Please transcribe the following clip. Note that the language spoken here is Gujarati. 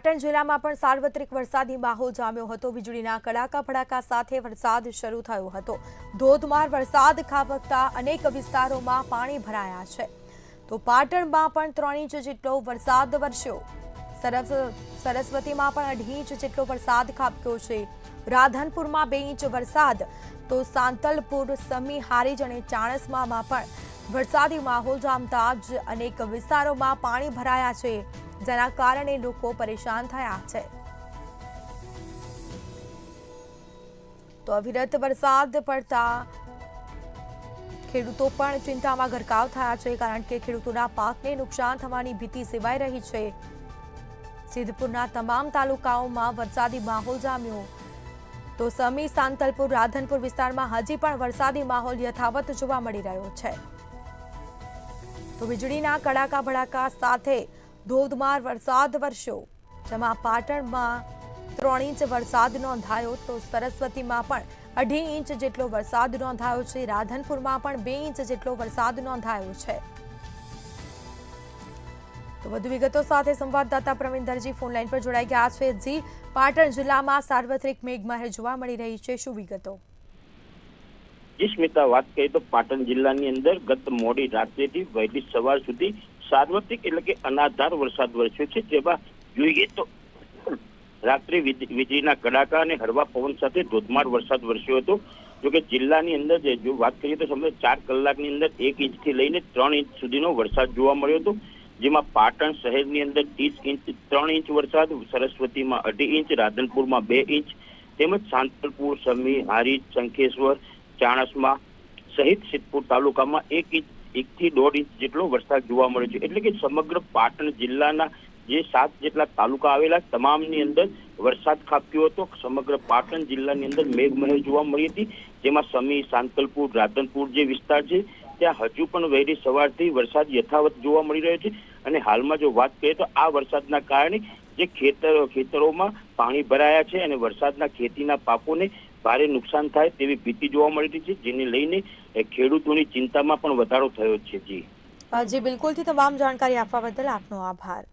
પાટણ જિલ્લામાં પણ સાર્વત્રિક વરસાદી માહોલ જામ્યો હતો। વીજળીના કડાકા ભડાકા સાથે વરસાદ શરૂ થયો હતો। ધોધમાર વરસાદ ખાબકતા અનેક વિસ્તારોમાં પાણી ભરાયા છે। તો પાટણમાં પણ 3 ઇંચ જેટલો વરસાદ વરસ્યો। સરસ્વતીમાં પણ 2.5 ઇંચ જેટલો વરસાદ ખાબક્યો છે। રાધનપુરમાં 2 ઇંચ વરસાદ, તો સાંતલપુર, સમી, હારીજ અને ચાણસ્મામાં પણ વરસાદી માહોલ જામતા જ અનેક વિસ્તારોમાં પાણી ભરાયા છે, જેના કારણે લોકો પરેશાન થયા છે। તો અવિરત વરસાદ પડતા ખેડૂતો પણ ચિંતામાં ગરકાવ થયા છે, કારણ કે ખેડૂતોના પાકને નુકસાન થવાની ભીતિ સેવાઈ રહી છે। સિદ્ધપુરના તમામ તાલુકાઓમાં વરસાદી માહોલ જામ્યો। તો સમી, સાંતલપુર, રાધનપુર વિસ્તારમાં હજી પણ વરસાદી માહોલ યથાવત જોવા મળી રહ્યો છે। તો વીજળીના કડાકા ભડાકા સાથે ધોધમાર વરસાદ વરસ્યો, જેમાં પાટણમાં 3 ઇંચ વરસાદ નોંધાયો, તો સરસ્વતીમાં પણ 2.5 ઇંચ જેટલો વરસાદ નોંધાયો છે। રાધનપુરમાં પણ 2 ઇંચ જેટલો વરસાદ નોંધાયો છે। તો વધુ વિગતો સાથે સંવાદદાતા પ્રવીણ દરજી ફોનલાઈન પર જોડાઈ ગયા છે। જી, પાટણ જિલ્લામાં સાર્વત્રિક મેઘમહેર જોવા મળી રહી છે, શું વિગતો? જી સ્મિતા, વાત કરીએ તો પાટણ જિલ્લાની અંદર ગત મોડી રાત્રેથી વહેલી સવાર સુધી સાર્વત્રિક એટલે કે અનાધાર વરસાદ વરસ્યો છે। જેમાં જોઈએ તો રાત્રે વીજળીના કડાકા અને હળવા પવન સાથે ધોધમાર વરસાદ વરસ્યો હતો। જોકે જિલ્લાની અંદર જો વાત કરીએ તો સમગ્ર 4 કલાકની અંદર 1 ઇંચથી લઈને 3 ઇંચ સુધીનો વરસાદ જોવા મળ્યો હતો। જેમાં પાટણ શહેરની અંદર 3 ઇંચ વરસાદ, સરસ્વતીમાં 2.5 ઇંચ, રાધનપુરમાં 2 ઇંચ તેમજ સાંતલપુર, સમી, હારીજ, શંખેશ્વર, ચાણસ્મા સહિત સિદ્ધપુર તાલુકામાં 1 થી 1.5 ઇંચ જેટલો વરસાદ જોવા મળ્યો છે। એટલે કે સમગ્ર પાટણ જિલ્લાના જે 7 જેટલા તાલુકા આવેલા તમામની અંદર વરસાદ ખાબક્યો હતો। સમગ્ર પાટણ જિલ્લાની અંદર મેઘમહેર જોવા મળી હતી, જેમાં સમી, સાંતલપુર, રાધનપુર જે વિસ્તાર છે ત્યાં હજુ પણ વહેલી સવારથી વરસાદ યથાવત જોવા મળી રહ્યો છે। અને હાલમાં જો વાત કરીએ તો આ વરસાદના કારણે જે ખેતરોમાં પાણી ભરાયા છે અને વરસાદના ખેતીના પાકોને ભારે નુકસાન થાય તેવી ભીતિ જોવા મળી રહી છે, જેને લઈને ખેડૂતોની ચિંતામાં પણ વધારો થયો છે। જી બિલકુલથી તમામ જાણકારી આપવા બદલ આપનો આભાર।